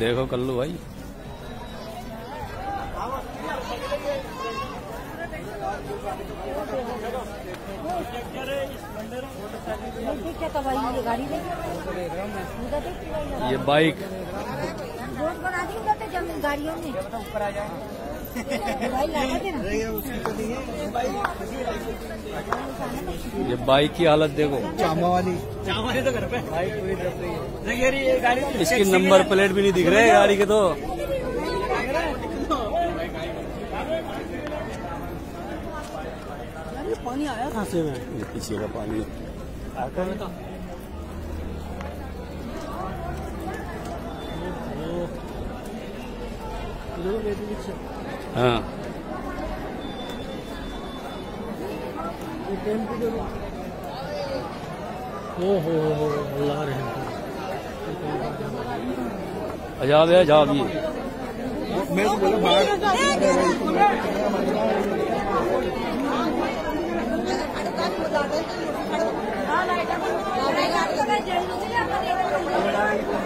देखो कल्लू भाई, ये बाइक गाड़ियों में ऊपर आ जाए। ये बाइक की हालत देखो, चामा वाली तो घर पे बाइक पूरी तरफ से ये गाड़ी, इसकी नंबर प्लेट भी नहीं दिख रहे गाड़ी के। तो पानी आया कहाँ से? में ये पीछे का पानी आकर में तो हाँ। हो अल्लाह रहम। अजाब है, अजाब ये। मैं तो बोला बाहर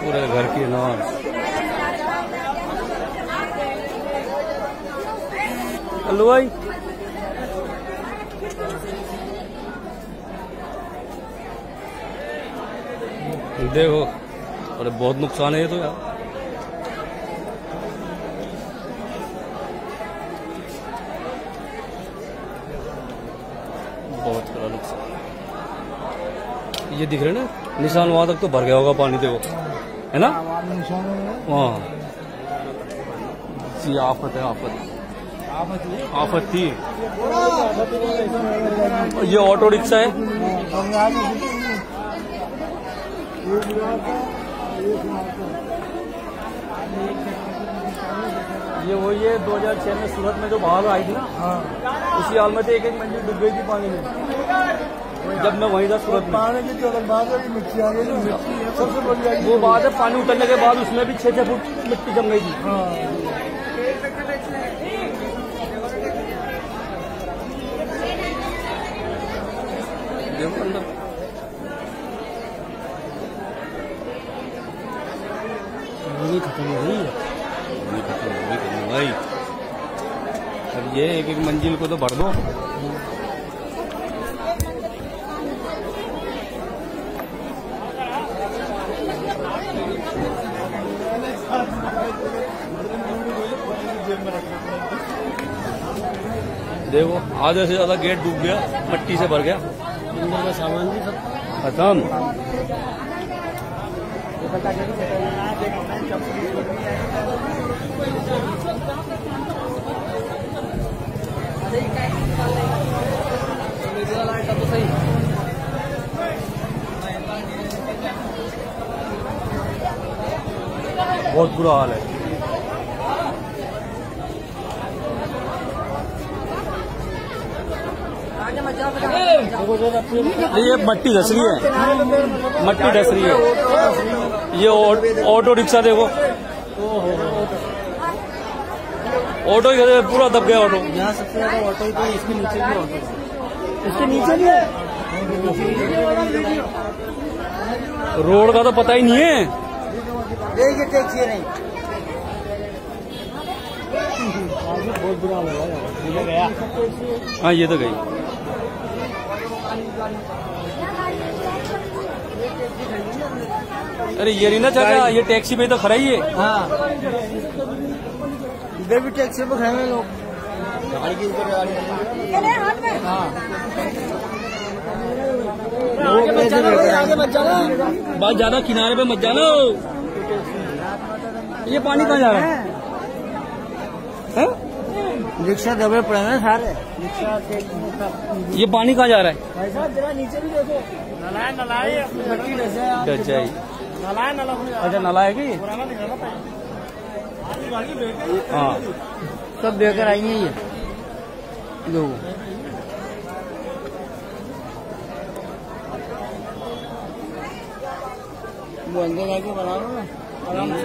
पूरे घर की नमाज। कल्लू भाई, देखो, अरे बहुत नुकसान है ये तो यार। बहुत बड़ा नुकसान। ये दिख रहे ना निशान, वहां तक तो भर गया होगा पानी, देखो है ना वहाँ। ये आफत है, आफत थी। ये ऑटो रिक्शा है, ये वही है 2006 में सूरत में जो बाढ़ आई थी ना, उसी हाल में थे। एक मंजिल डूब गई थी पानी में, जब मैं वहीं था सूरत में। मिट्टी आ गई ना, सबसे बड़ी वो बात है, पानी उतरने के बाद उसमें भी 6-6 फुट मिट्टी जम गई थी। देखो अंदर खत्म हो गई है, भाई। अब ये एक मंजिल को तो भर दो। देखो आधे से ज्यादा गेट डूब गया, मिट्टी से भर गया। अंदर का सामान भी सब खत्म। बहुत बुरा हाल है। ये मट्टी धस रही है, मट्टी धस रही है। ये ऑटो रिक्शा देखो, ऑटो ही पूरा दब गया। ऑटो यहाँ सबसे ज्यादा ऑटो ही तो, इसके नीचे भी ऑटो, इसके नीचे भी है। रोड का तो पता ही नहीं है। ये टैक्सी नहीं, बहुत बुरा लगा। हाँ ये तो गई। अरे ये नहीं ना चाचा, ये टैक्सी में तो खड़ा ही है। हाँ इधर भी टैक्सी पे खड़े हैं लोग, गाड़ी के ऊपर हाँ। आगे मत जाना, बहुत ज्यादा किनारे पे मत जाना। ये पानी कहाँ जा रहा है? रिक्शा दबे पड़े हैं सारे, रिक्शा ये पानी कहाँ जा रहा है? भाई साहब जरा नीचे भी देखो, नलाए अच्छा नाला है कि? हाँ सब देकर आई है ये लोग। वो अंदर आके बना लो ना आराम से।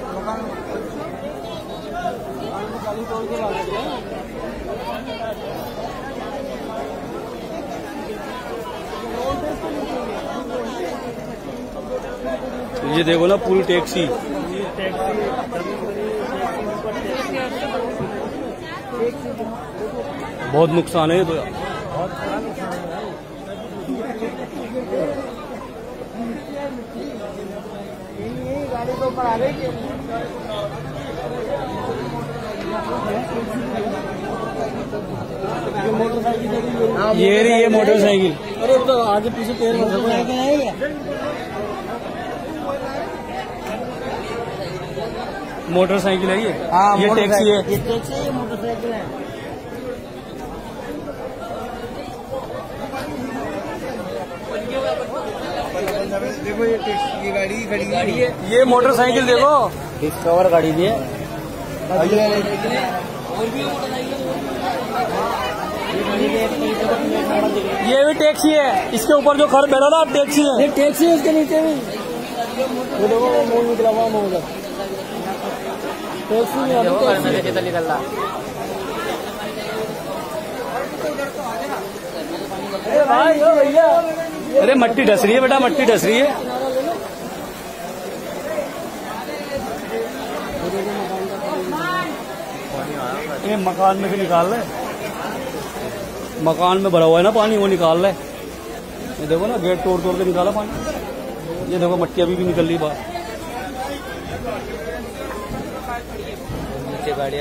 दुकान ये देखो ना पूरी टैक्सी, बहुत नुकसान है ये तो यार। गाड़ी तो ऊपर आ रही है। ये रही है मोटरसाइकिल। अरे तो आगे पीछे पैर मोटरसाइकिल है। मोटरसाइकिल है ये। हाँ, ये टैक्सी है। ये टैक्सी है, मोटरसाइकिल है। देखो ये टैक्सी की गाड़ी है। ये मोटरसाइकिल देखो, डिस्कवर गाड़ी भी है। ये भी टैक्सी है। इसके ऊपर जो खर बैठा था टैक्सी है। ये टैक्सी है, इसके नीचे भी वो देखो मुंह निकला हुआ मुंह टैक्सी में अभी टैक्सी निकल रहा। अरे भाई ओ भैया, अरे मट्टी ढस रही है बेटा, मट्टी ढस रही है। ये मकान में से निकाल रहे, मकान में भरा हुआ है ना पानी, वो निकाल रहे। ये देखो ना, गेट तोड़ तोड़ के निकाला पानी। ये देखो मट्टी अभी भी निकल रही बाहर। नीचे गाड़ियाँ